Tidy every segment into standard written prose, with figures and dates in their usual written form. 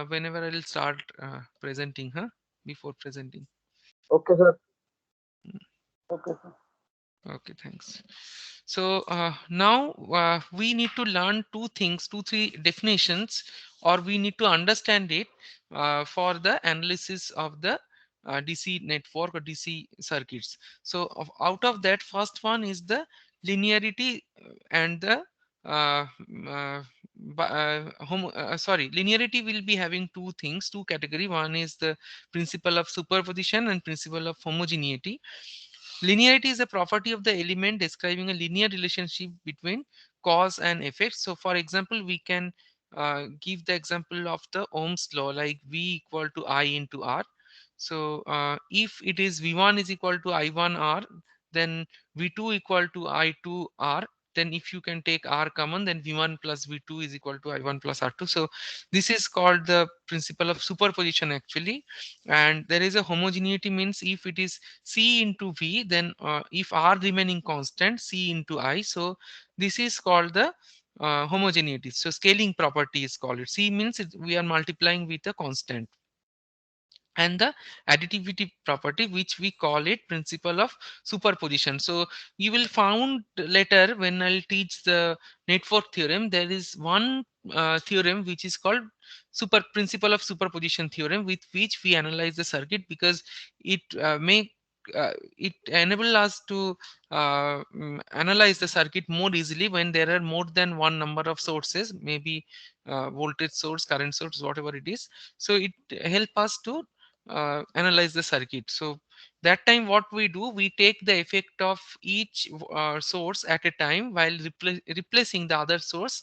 whenever I will start presenting, huh? Before presenting. Okay, sir. Okay, sir. Okay, thanks. So now we need to learn two things, two, three definitions, or we need to understand it for the analysis of the DC network or DC circuits. So out of that, first one is the linearity and the sorry, linearity will be having two things, two category. One is the principle of superposition and principle of homogeneity. Linearity is a property of the element describing a linear relationship between cause and effect. So, for example, we can give the example of the Ohm's law, like V equal to I into R. So, if it is V1 is equal to I1 R, then V2 equal to I2 R. Then, if you can take R common, then V1 plus V2 is equal to I1 plus R2. So, this is called the principle of superposition actually. And there is a homogeneity, means if it is C into V, then if R remaining constant, C into I. So this is called the homogeneity. So scaling property is called it. C means we are multiplying with a constant. And the additivity property, which we call it principle of superposition. So you will found later when I'll teach the network theorem, there is one theorem which is called super principle of superposition theorem, with which we analyze the circuit, because it it enable us to analyze the circuit more easily when there are more than one number of sources, maybe voltage source, current source, whatever it is. So it help us to analyze the circuit. So that time what we do, we take the effect of each source at a time while replacing the other source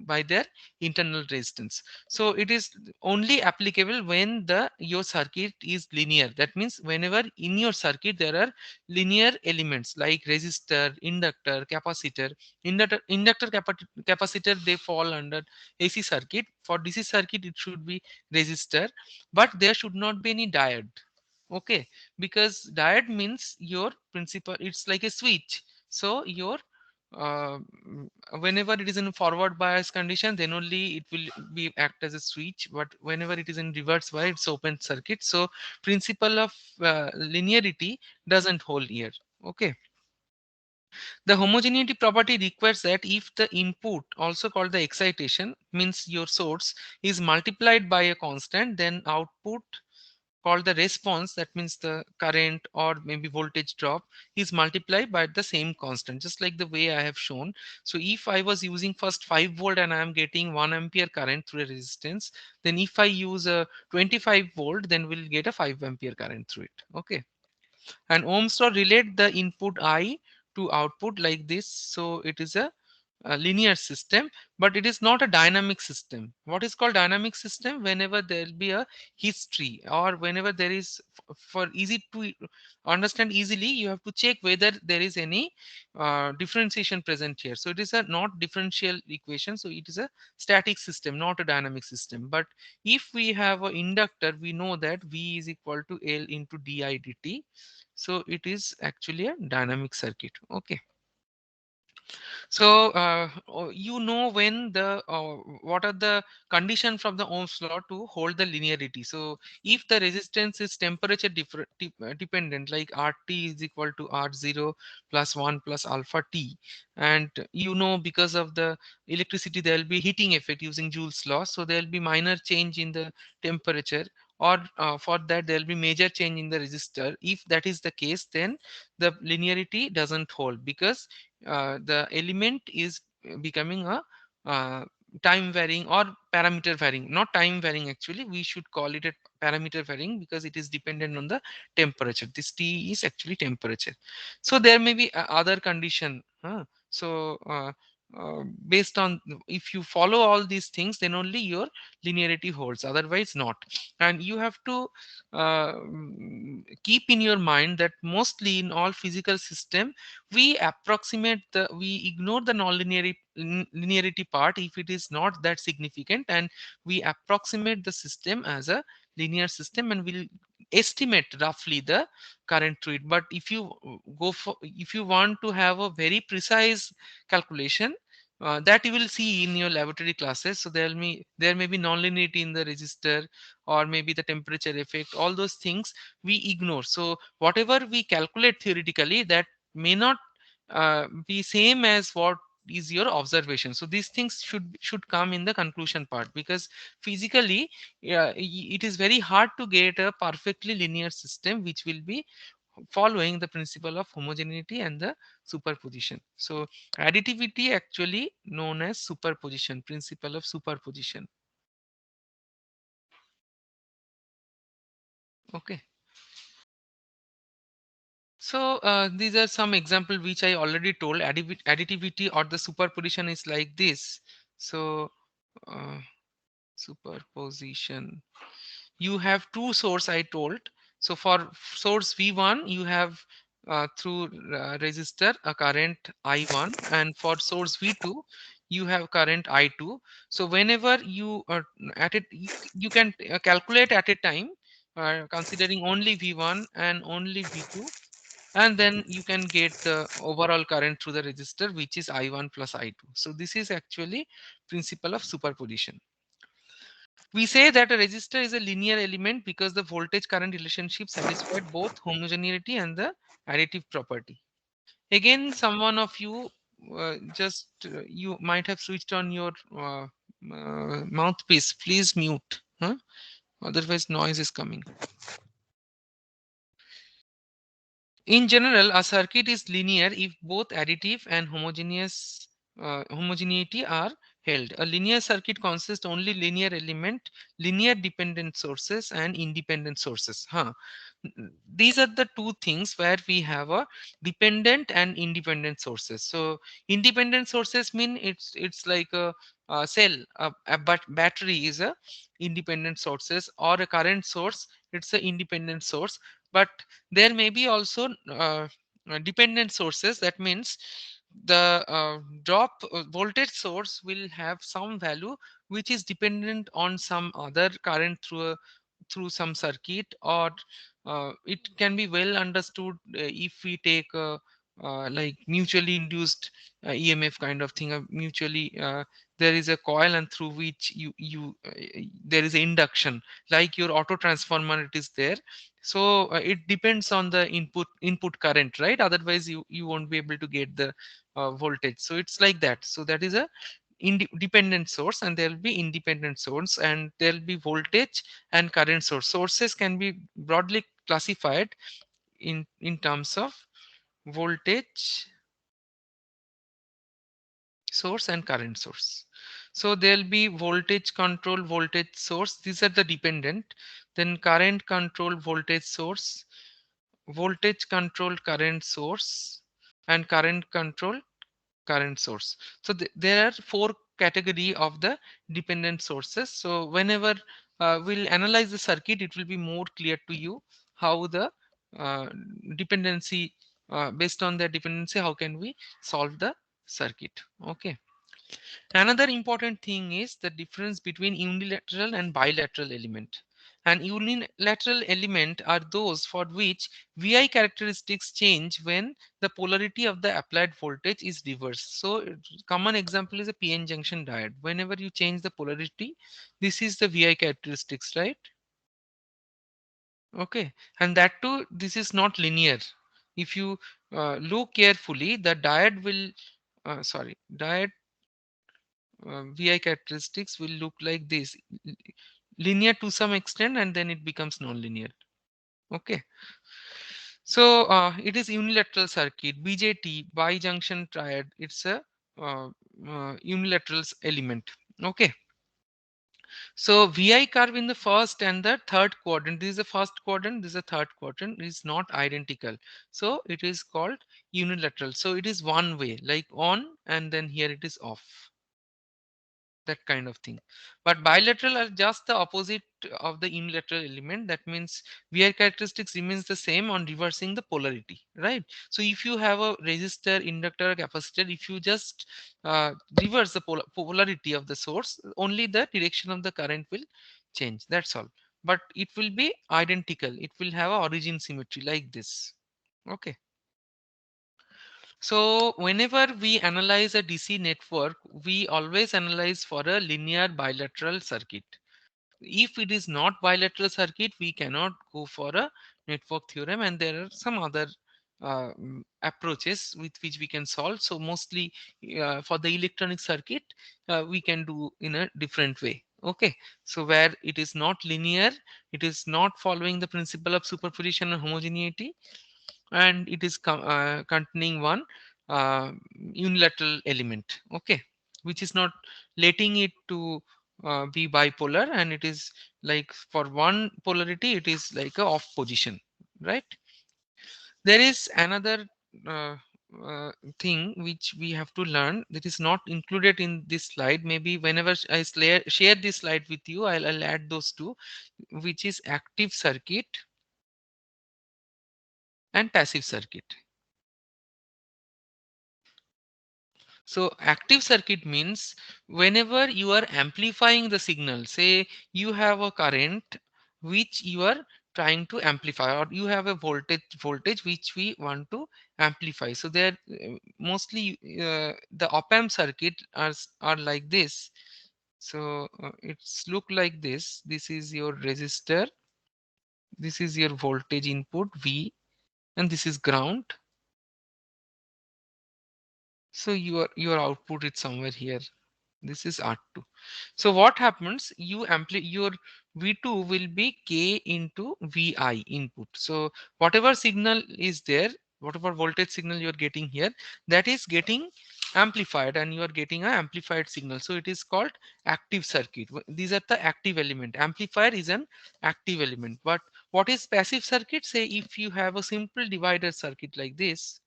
by their internal resistance. So it is only applicable when the your circuit is linear. That means whenever in your circuit there are linear elements like resistor, inductor, capacitor. Capacitor, they fall under AC circuit. For DC circuit it should be resistor, but there should not be any diode. Okay, because diode means your principal, it's like a switch. So your uh, mm, whenever it is in forward bias condition, then only it will be act as a switch, but whenever it is in reverse bias, it's open circuit. So principle of linearity doesn't hold here. Okay. The homogeneity property requires that if the input, also called the excitation, means your source, is multiplied by a constant, then output, called the response, that means the current or maybe voltage drop, is multiplied by the same constant, just like the way I have shown. So if I was using first 5 volt and I am getting 1 ampere current through a resistance, then if I use a 25 volt, then we'll get a 5 ampere current through it. Okay. And Ohm's law relate the input I to output like this. So it is a linear system, but it is not a dynamic system. What is called dynamic system? Whenever there will be a history, or whenever there is, for easy to understand easily, you have to check whether there is any differentiation present here. So it is a not differential equation. So it is a static system, not a dynamic system. But if we have an inductor, we know that V is equal to L into di dt. So it is actually a dynamic circuit. Okay. So you know when the what are the condition from the Ohm's law to hold the linearity. So if the resistance is temperature dependent, like RT is equal to R0 plus 1 plus alpha T, and you know because of the electricity there will be heating effect using Joule's law. So there will be minor change in the temperature, or for that there will be major change in the resistor. If that is the case, then the linearity doesn't hold, because the element is becoming a uh, time varying or parameter varying. Not time varying, actually we should call it a parameter varying, because it is dependent on the temperature. This T is actually temperature. So there may be other condition, so based on, if you follow all these things, then only your linearity holds, otherwise not. And you have to keep in your mind that mostly in all physical system, we ignore the linearity part if it is not that significant, and we approximate the system as a linear system, and we'll estimate roughly the current through it. But if you want to have a very precise calculation, that you will see in your laboratory classes. So there may be nonlinearity in the resistor, or maybe the temperature effect. All those things we ignore. So whatever we calculate theoretically, that may not be same as what is your observation. So these things should come in the conclusion part, because physically it is very hard to get a perfectly linear system which will be following the principle of homogeneity and the superposition. So additivity actually known as superposition, principle of superposition. Okay. So these are some example which I already told. Additivity or the superposition is like this. So uh, superposition, you have two source I told. So for source V1 you have through resistor a current I1, and for source V2 you have current I2. So whenever you at it you can calculate at a time considering only V1 and only V2, and then you can get the overall current through the resistor, which is I1 plus I2. So this is actually principle of superposition. We say that a resistor is a linear element because the voltage current relationship satisfied both homogeneity and the additive property. Again, someone of you just you might have switched on your mouthpiece. Please mute. Huh? Otherwise, noise is coming. In general, a circuit is linear if both additive and homogeneity are held. A linear circuit consists only linear element, linear dependent sources, and independent sources. Huh. These are the two things where we have a dependent and independent sources. So independent sources mean it's like a cell, but battery is a independent sources, or a current source. It's a independent source, but there may be also dependent sources. That means the drop voltage source will have some value which is dependent on some other current through some circuit, or it can be well understood if we take like mutually induced EMF kind of thing. Mutually there is a coil, and through which you there is a induction, like your auto transformer, it is there. So it depends on the input current, right? Otherwise you won't be able to get the voltage. So it's like that. So that is a dependent source, and there will be independent source, and there will be voltage and current source. Sources can be broadly classified in terms of voltage source and current source. So there'll be voltage control voltage source, these are the dependent. Then current control voltage source, voltage control current source, and current control current source. So there are four category of the dependent sources. So whenever we'll analyze the circuit, it will be more clear to you how the uh, dependency, based on the dependency, how can we solve the circuit. Okay. Another important thing is the difference between unilateral and bilateral element. An unilateral element are those for which VI characteristics change when the polarity of the applied voltage is reversed. So common example is a PN junction diode. Whenever you change the polarity, this is the VI characteristics, right? Okay, and that too, this is not linear. If you look carefully, the diode will, diode VI characteristics will look like this, linear to some extent, and then it becomes non-linear. Okay. So it is unilateral circuit, BJT, bijunction triad. It's a unilateral element. Okay. So VI curve in the first and the third quadrant. This is the first quadrant. This is the third quadrant. Is not identical. So it is called unilateral. So it is one way, like on, and then here it is off, that kind of thing. But bilateral are just the opposite of the unilateral element. That means VI characteristics remains the same on reversing the polarity, right? So if you have a resistor, inductor, capacitor, if you just reverse the polarity of the source, only the direction of the current will change, that's all. But it will be identical, it will have a origin symmetry like this. Okay. So whenever we analyze a DC network, we always analyze for a linear bilateral circuit. If it is not bilateral circuit, we cannot go for a network theorem, and there are some other approaches with which we can solve. So mostly for the electronic circuit, we can do in a different way. Okay, so where it is not linear, it is not following the principle of superposition and homogeneity, and it is containing one unilateral element. Okay, which is not letting it to be bipolar, and it is like for one polarity it is like a off position, right? There is another uh, thing which we have to learn that is not included in this slide. Maybe whenever share this slide with you, I'll add those two, which is active circuit and passive circuit. So active circuit means whenever you are amplifying the signal, say you have a current which you are trying to amplify, or you have a voltage which we want to amplify. So there mostly the op amp circuit are like this. So it's look like this. This is your resistor. This is your voltage input V, and this is ground. So your output is somewhere here. This is R2. So what happens? Your V2 will be K into Vi input. So whatever signal is there, whatever voltage signal you are getting here, that is getting amplified, and you are getting an amplified signal. So it is called active circuit. These are the active element. Amplifier is an active element. But what is passive circuit? Say if you have a simple divider circuit like this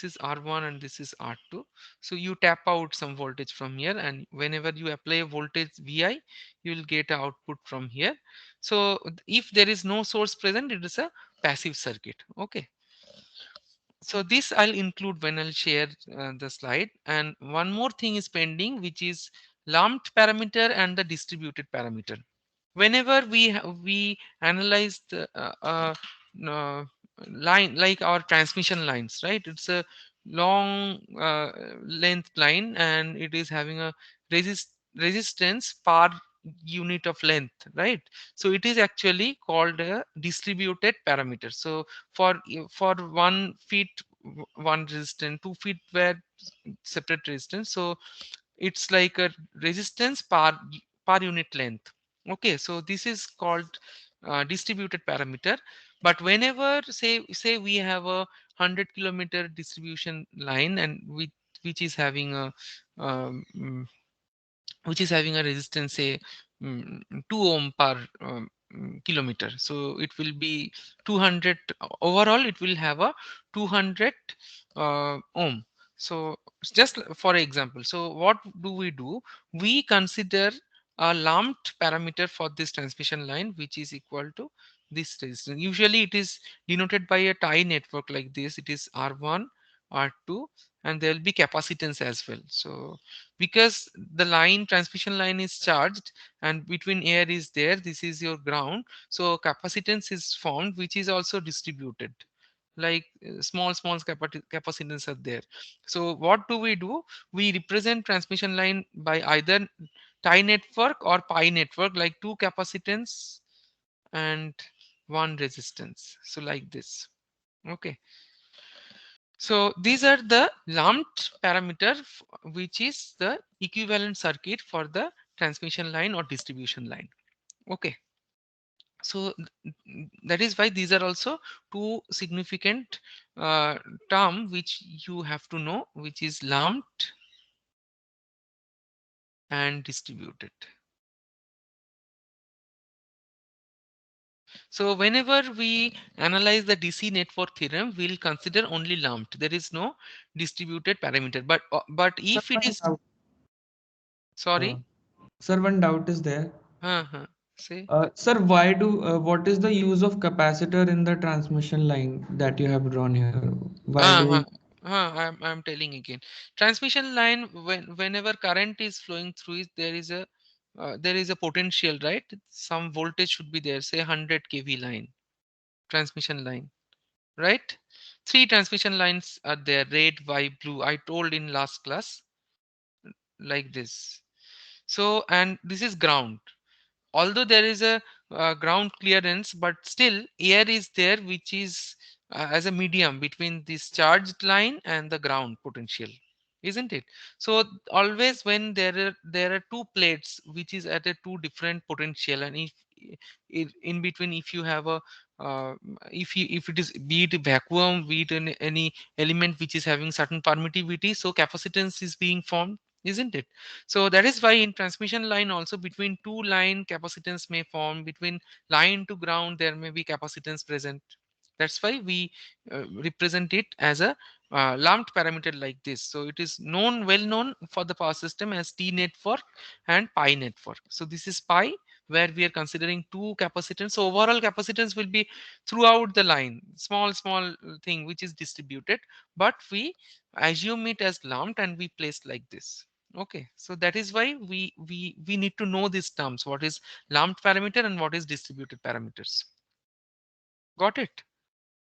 is R1 and this is R2. So you tap out some voltage from here, and whenever you apply a voltage Vi, you will get an output from here. So if there is no source present, it is a passive circuit. Okay. So this I'll include when I'll share the slide. And one more thing is pending, which is lumped parameter and the distributed parameter. Whenever we analyze the uh, line, like our transmission lines, right? It's a long length line, and it is having a resistance per unit of length, right? So it is actually called a distributed parameter. So for 1 feet one resistance, 2 feet were separate resistance. So it's like a resistance per unit length. Okay, so this is called distributed parameter. But whenever say we have a 100-kilometer distribution line, and which is having a um, mm, which is having a resistance, say 2 ohm per kilometer, so it will be 200. Overall it will have a 200 ohm. So just for example, so what do? We consider a lumped parameter for this transmission line, which is equal to this resistance. Usually it is denoted by a tie network like this. It is R1, R2, and there will be capacitance as well. So because the transmission line is charged, and between air is there, this is your ground, so capacitance is formed, which is also distributed, like small capacitance are there. So what do? We represent transmission line by either tie network or pi network, like two capacitance and one resistance, so like this. Okay, so these are the lumped parameter, which is the equivalent circuit for the transmission line or distribution line. Okay. So that is why these are also two significant uh, term which you have to know, which is lumped and distributed. So whenever we analyze the DC network theorem, we'll consider only lumped. There is no distributed parameter. But Sir, if it one is, doubt. Uh, sorry, Sir, one doubt is there. say. Sir, what is the use of capacitor in the transmission line that you have drawn here? Why do Uh-huh. we? I'm telling again. Transmission line, whenever current is flowing through it, there is a potential, right? Some voltage should be there, say 100 kV line, transmission line, right? Three transmission lines are there: red, white, blue. I told in last class, like this. So, and this is ground. Although there is a ground clearance, but still air is there, which is as a medium between this charged line and the ground potential, isn't it? So always when there are two plates which is at a two different potential, and if in between, if you have a uh, if it is, be it vacuum, be it any element which is having certain permittivity, so capacitance is being formed, isn't it? So that is why in transmission line also, between two line capacitance may form, between line to ground there may be capacitance present. That's why we represent it as a lumped parameter like this. So it is known, well known for the power system as T network and pi network. So this is pi, where we are considering two capacitance. So overall capacitance will be throughout the line, small thing which is distributed, but we assume it as lumped and we place like this. Okay, so that is why we need to know these terms: what is lumped parameter and what is distributed parameters. Got it?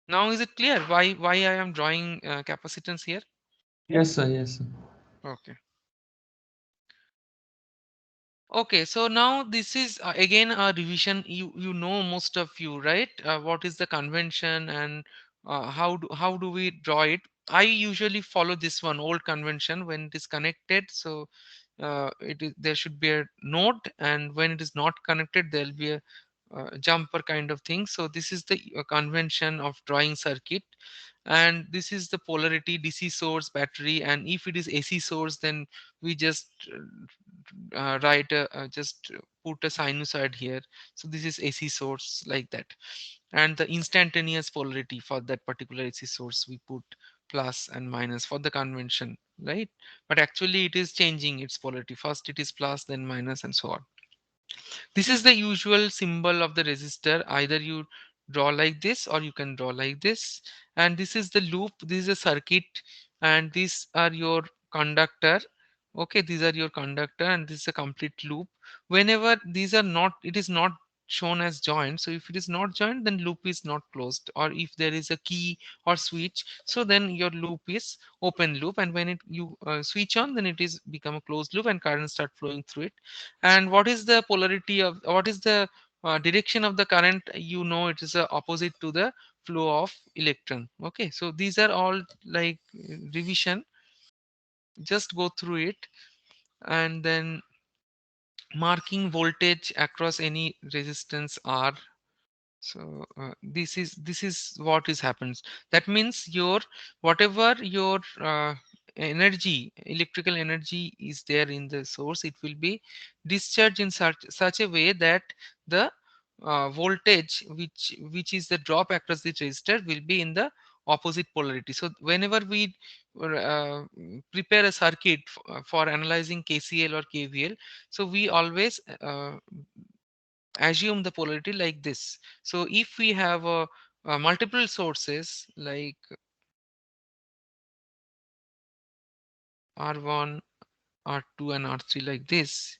Now is it clear why I am drawing capacitance here? Yes, sir. Yes, sir. Okay. Okay, so now this is again a revision. You know, most of you, right? What is the convention, and how do we draw it? I usually follow this one, old convention. When it is connected, so there should be a node, and when it is not connected, there will be a jumper kind of thing. So this is the convention of drawing circuit, and this is the polarity: DC source, battery, and if it is AC source, then we just write just put a sinusoid here. So this is AC source, like that. And the instantaneous polarity for that particular AC source, we put plus and minus for the convention, right? But actually it is changing its polarity. First it is plus, then minus, and so on. This is the usual symbol of the resistor. Either you draw like this or you can draw like this. And this is the loop. This is a circuit, and these are your conductor. Okay, these are your conductor, and this is a complete loop. Whenever these are not, it is not shown as joined. So if it is not joined, then loop is not closed. Or if there is a key or switch, so then your loop is open loop. And when it you switch on, then it is become a closed loop and current start flowing through it. And what is the polarity of, what is the direction of the current? You know, it is opposite to the flow of electron. Okay, so these are all like revision. Just go through it, and then marking voltage across any resistance R. So this is what is happens. That means your, whatever your energy, electrical energy is there in the source, it will be discharged in such a way that the voltage which is the drop across the resistor will be in the opposite polarity. So whenever we prepare a circuit for analyzing KCL or KVL, so we always assume the polarity like this. So if we have multiple sources like R1, R2, and R3 like this,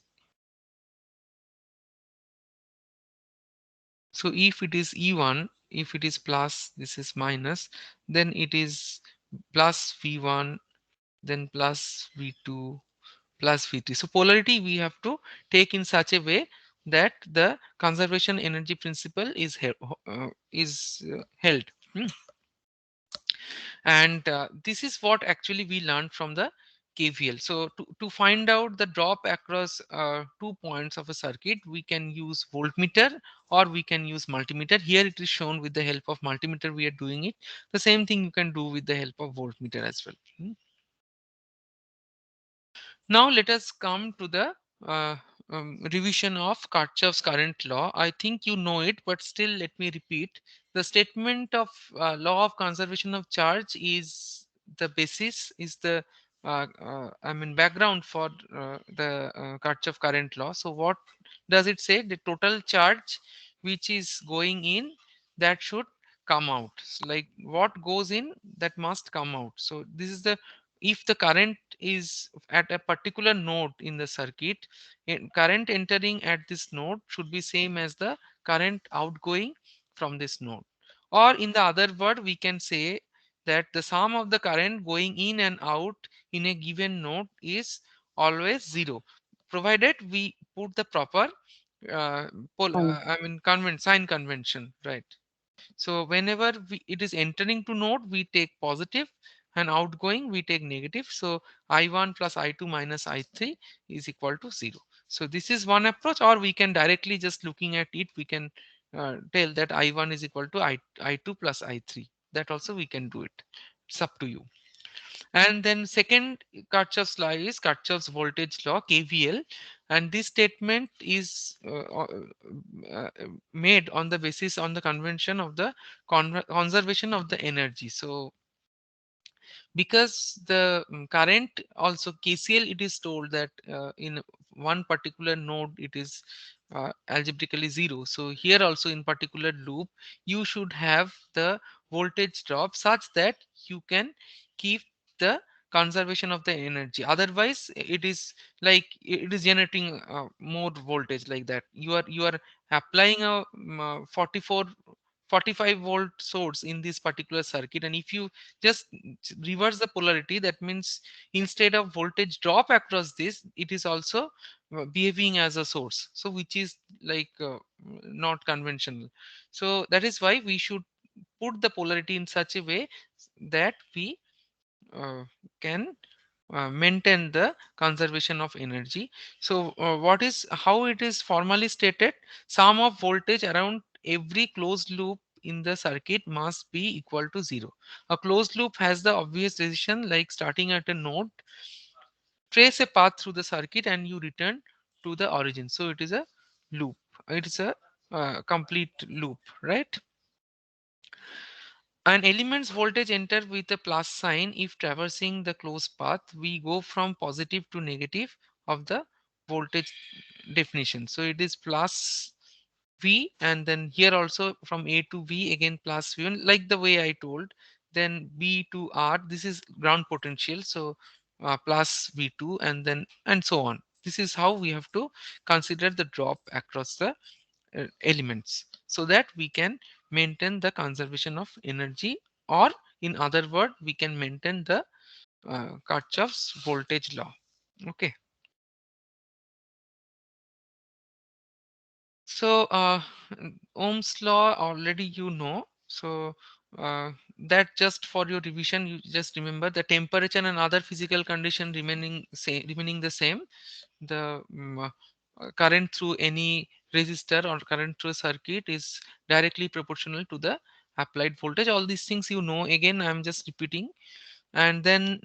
so if it is E1, if it is plus, this is minus, then it is plus V1, then plus V2, plus V3. So polarity we have to take in such a way that the conservation energy principle is held. Hmm. And this is what actually we learned from the KVL. So to find out the drop across 2 points of a circuit, we can use voltmeter or we can use multimeter. Here it is shown with the help of multimeter we are doing it. The same thing you can do with the help of voltmeter as well. Now let us come to the uh, revision of Kirchhoff's current law. I think you know it, but still let me repeat. The statement of law of conservation of charge is the basis, is the I mean background for the Kirchhoff current law. So what does it say? The total charge which is going in, that should come out. So like what goes in, that must come out. So this is the, if the current is at a particular node in the circuit, current entering at this node should be same as the current outgoing from this node. Or in the other word, we can say that the sum of the current going in and out in a given node is always zero, provided we put the proper uh, Fine. I mean sign convention, right? So whenever it is entering to node, we take positive, and outgoing we take negative. So I1 plus I2 minus I3 is equal to 0. So this is one approach, or we can directly just looking at it, we can tell that I1 is equal to I2 plus I3. That also we can do it. It's up to you. And then second Kirchhoff's law is Kirchhoff's voltage law, KVL, and this statement is made on the basis on the convention of the conservation of the energy. So because the current also KCL, it is told that in one particular node it is algebraically zero. So here also in particular loop you should have the voltage drop such that you can keep the conservation of the energy, otherwise it is like it is generating more voltage like that. You are applying a 45 volt source in this particular circuit, and if you just reverse the polarity, that means instead of voltage drop across this, it is also behaving as a source, so which is like not conventional. So that is why we should put the polarity in such a way that we uh, can maintain the conservation of energy. So what is how it is formally stated: sum of voltage around every closed loop in the circuit must be equal to zero. A closed loop has the obvious decision like starting at a node, trace a path through the circuit, and you return to the origin. So it is a loop. It is a complete loop, right? An element's voltage enter with a plus sign if traversing the closed path. We go from positive to negative of the voltage definition. So it is plus V, and then here also from A to V again plus V1, like the way I told. Then B to R, this is ground potential. So plus V2, and then and so on. This is how we have to consider the drop across the elements, so that we can maintain the conservation of energy, or in other word we can maintain the Kirchhoff's voltage law. Okay, so Ohm's law already you know. So that just for your revision, you just remember the temperature and other physical condition remaining the same. The current through any resistor or current through a circuit is directly proportional to the applied voltage. All these things you know, again I'm just repeating. And then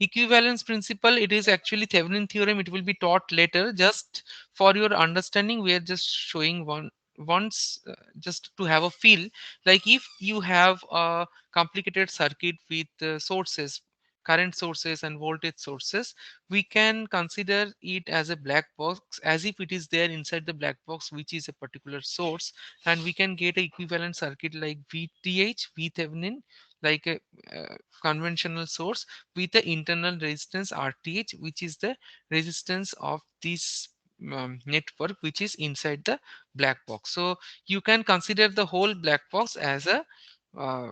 equivalence principle, it is actually Thevenin theorem, it will be taught later. Just for your understanding, we are just showing once just to have a feel. Like if you have a complicated circuit with sources, current sources and voltage sources, we can consider it as a black box, as if it is there inside the black box, which is a particular source, and we can get a equivalent circuit like VTH, Thevenin, like a conventional source with the internal resistance RTH, which is the resistance of this network which is inside the black box. So you can consider the whole black box as a uh,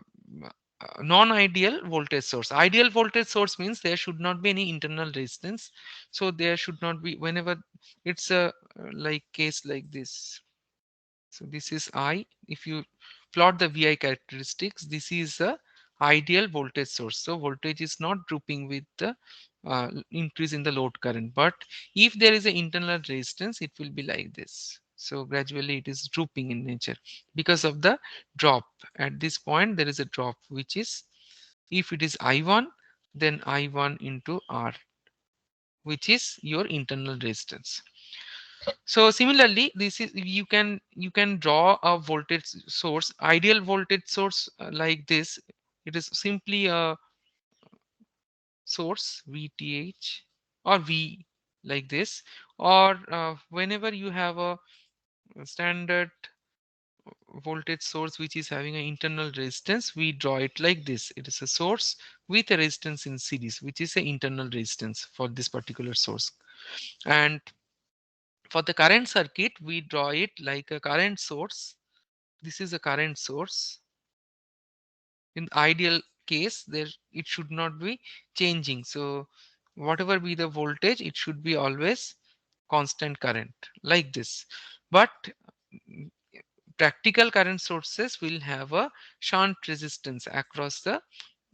non-ideal voltage source. Ideal voltage source means there should not be any internal resistance. So there should not be, whenever it's a like case like this. So this is I. If you plot the VI characteristics, this is a ideal voltage source. So voltage is not drooping with the increase in the load current. But if there is an internal resistance, it will be like this. So gradually it is drooping in nature because of the drop. At this point, there is a drop, which is, if it is I1, then I1 into R, which is your internal resistance. So similarly, this is, you can draw a voltage source, ideal voltage source like this. It is simply a source VTH or V, like this. Or whenever you have a standard voltage source which is having an internal resistance, we draw it like this. It is a source with a resistance in series, which is an internal resistance for this particular source. And for the current circuit, we draw it like a current source. This is a current source in ideal case, there it should not be changing. So whatever be the voltage, it should be always constant current like this. But mm, practical current sources will have a shunt resistance across the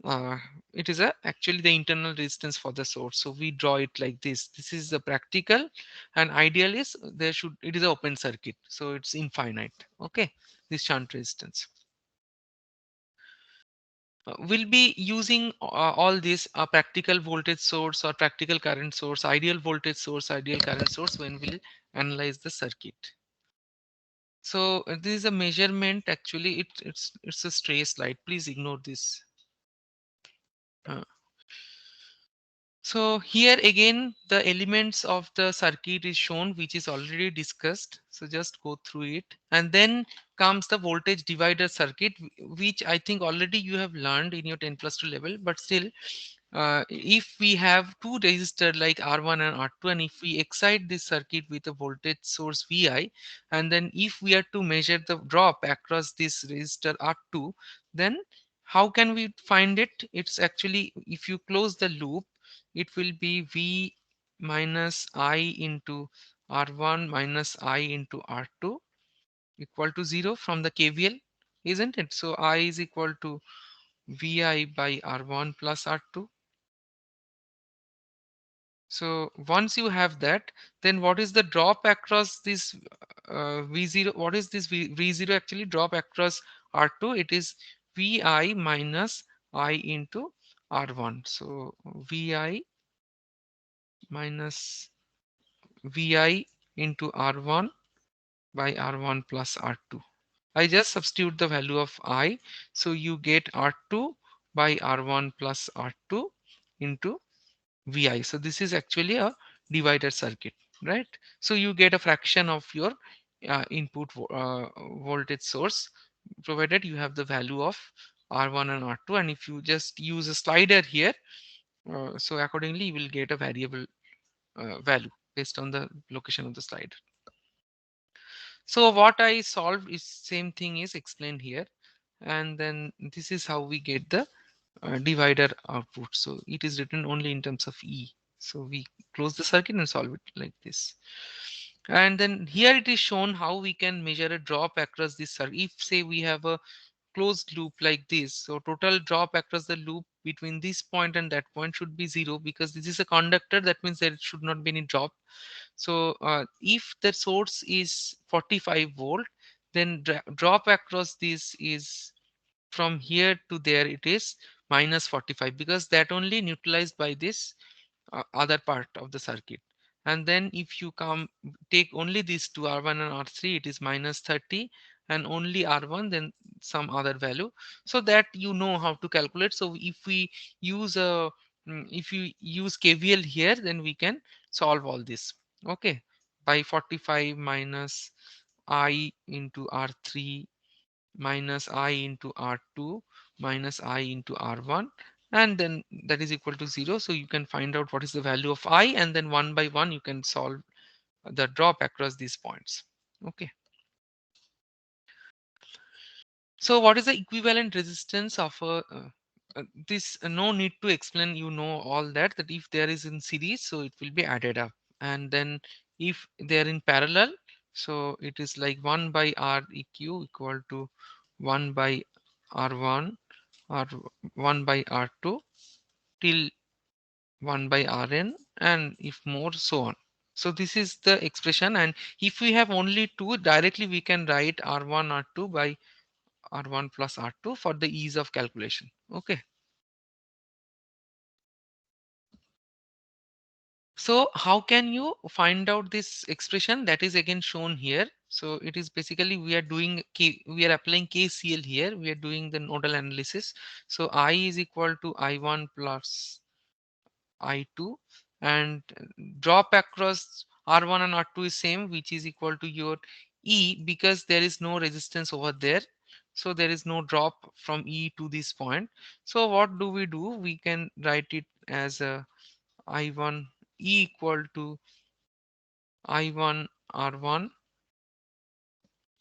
uh, it is a actually the internal resistance for the source. So we draw it like this. This is the practical, and ideal is there should it is an open circuit, so it's infinite. Okay, this shunt resistance. We'll be using all this practical voltage source or practical current source, ideal voltage source, ideal current source when we'll analyze the circuit. So this is a measurement. Actually, it's a stray slide. Please ignore this. Uh, So here again, the elements of the circuit is shown, which is already discussed. So just go through it. And then comes the voltage divider circuit, which I think already you have learned in your 10 plus 2 level. But still, if we have two resistors like R1 and R2, and if we excite this circuit with a voltage source Vi, and then if we are to measure the drop across this resistor R2, then how can we find it? It's actually, if you close the loop, it will be V minus I into R1 minus I into R2 equal to 0 from the KVL, isn't it? So I is equal to Vi by R1 plus R2. So once you have that, then what is the drop across this V0? What is this V0 actually drop across R2? It is Vi minus I into R1. So Vi minus Vi into R1 by R1 plus R2. I just substitute the value of I. So you get R2 by R1 plus R2 into Vi. So this is actually a divider circuit, right? So you get a fraction of your input voltage source, provided you have the value of R1 and R2. And if you just use a slider here, so accordingly you will get a variable value based on the location of the slider. So what I solved is same thing is explained here, and then this is how we get the divider output. So it is written only in terms of E. So we close the circuit and solve it like this. And then here it is shown how we can measure a drop across this circuit. If say we have a closed loop like this, so total drop across the loop between this point and that point should be 0, because this is a conductor. That means there should not be any drop. So if the source is 45 volt, then drop across this is from here to there, it is minus 45, because that only neutralized by this other part of the circuit. And then if you come take only these two R1 and R3, it is minus 30, and only R1 then some other value, so that you know how to calculate. So if we use a if you use KVL here, then we can solve all this. Okay, by 45 minus I into R3 minus I into R2 minus I into R1, and then that is equal to 0. So you can find out what is the value of I, and then one by one you can solve the drop across these points. Okay. So what is the equivalent resistance of a this no need to explain, you know all that, that if there is in series, so it will be added up, and then if they are in parallel, so it is like 1 by R eq equal to 1 by R1 or 1 by R2 till 1 by Rn, and if more, so on. So this is the expression, and if we have only two, directly we can write R1 R2 by R1 plus R2 for the ease of calculation. Okay. So how can you find out this expression? That is again shown here. So it is basically we are doing we are applying KCL here. We are doing the nodal analysis. So I is equal to I1 plus I2, and drop across R1 and R2 is same, which is equal to your E, because there is no resistance over there. So there is no drop from E to this point. So what do? We can write it as a I1 E equal to I1 R1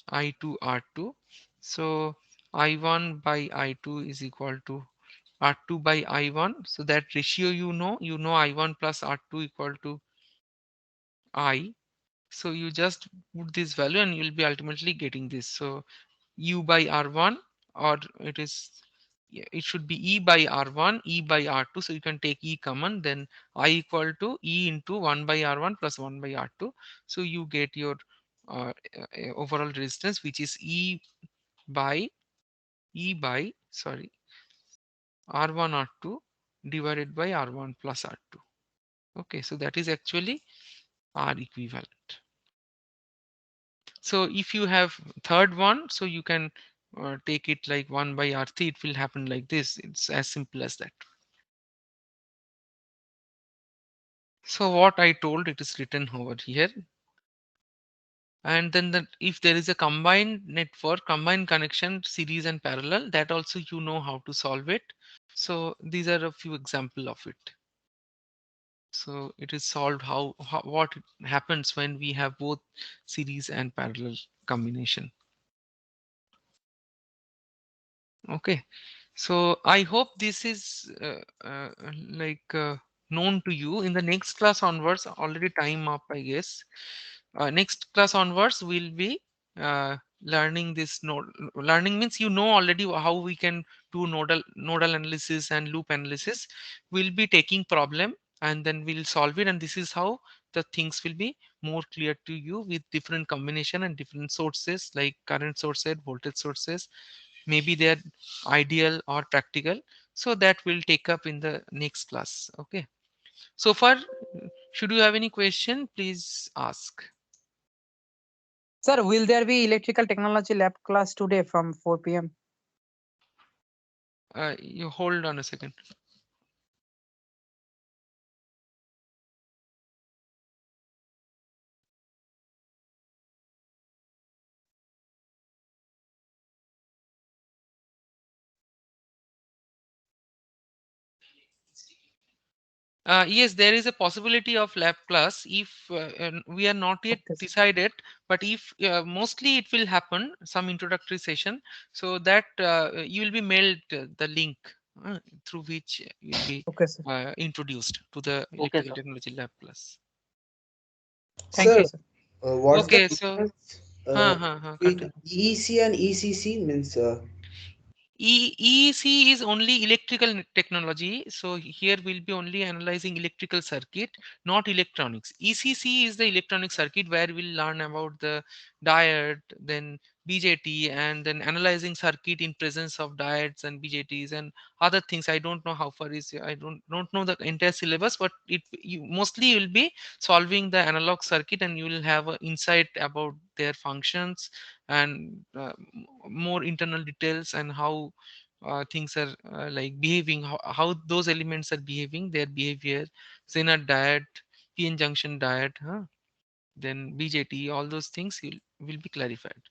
I2 R2. So I1 by I2 is equal to R2 by I1. So that ratio you know I1 plus R2 equal to I. So you just put this value and you'll be ultimately getting this. So U by R1, or it should be E by R1, E by R2. So you can take E common, then I equal to E into 1 by R1 plus 1 by R2. So you get your overall resistance, which is by sorry R1 R2 divided by R1 plus R2. Okay, so that is actually R equivalent. So if you have third one, so you can take it like 1 by R3, it will happen like this. It's as simple as that. So what I told, it is written over here. And then if there is a combined network, combined connection, series and parallel, that also you know how to solve it. So these are a few examples of it. So it is solved what happens when we have both series and parallel combination. Okay, so I hope this is like known to you. In the next class onwards, already time up, I guess. Next class onwards, we'll be learning this node. Learning means you know already how we can do nodal analysis and loop analysis. We'll be taking problem and then we'll solve it, and this is how the things will be more clear to you with different combination and different sources like current sources, voltage sources. Maybe they're ideal or practical, so that we'll take up in the next class. Okay, so far, should you have any question, please ask. Sir, will there be electrical technology lab class today from 4 p.m.? You hold on a second. Yes, there is a possibility of lab class if we are not yet Okay, sir. decided, but if mostly it will happen some introductory session, so that you will be mailed the link through which you will be Okay, sir. introduced to the Okay, electrical sir. technology lab class. Thank you, Sir, sir. what's the Okay, so difference between continue. EEC and ECC means? EEC is only electrical technology. So here we'll be only analyzing electrical circuit, not electronics. ECC is the electronic circuit where we'll learn about the diode, then BJT, and then analyzing circuit in presence of diodes and BJTs and other things. I don't know how far is, I don't know the entire syllabus, but you mostly will be solving the analog circuit and you will have an insight about their functions and more internal details and how things are like behaving, how those elements are behaving, their behavior, Zener diode, PN junction diode, then BJT, all those things will be clarified.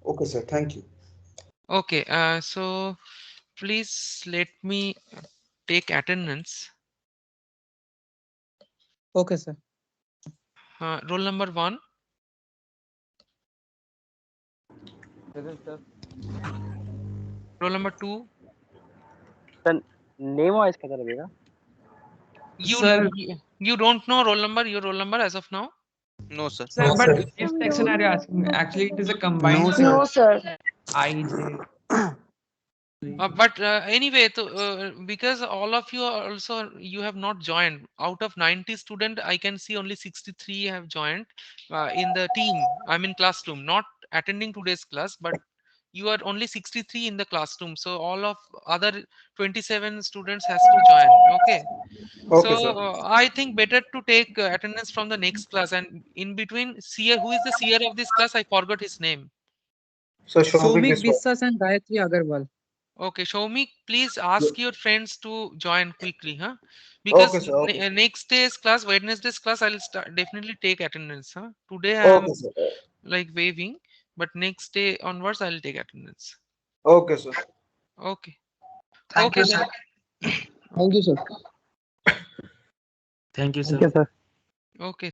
Okay, sir. Thank you. Okay, so please let me take attendance. Okay, sir. Roll number 1. Present, sir. Roll number 2. Sir, name wise कैसा लगेगा? Sir, You don't know your roll number as of now? No, sir. sir, No, but sir. this section are you asking? Actually, it is a combined No, section. sir. sir. IJ. But anyway, because all of you are also, you have not joined. Out of 90 student, I can see only 63 have joined in the team. I'm in classroom, not attending today's class, but you are only 63 in the classroom. So all of other 27 students has to join. Okay. Okay, So sir. I think better to take attendance from the next class, and in between, seer, who is the seer of this class? I forgot his name. So Shomik Soumik Biswas. Biswas and Gayatri Agarwal. Okay, Shomi, please ask your friends to join quickly, huh? Okay, Because sir. Okay. next day's class, Wednesday's class, I'll definitely take attendance, huh? Today I am Okay, sir. like waving, but next day onwards I'll take attendance. Okay, sir. Okay. Thank Okay you, then. sir. Thank you, sir. Thank you, Thank sir. you, sir. Okay.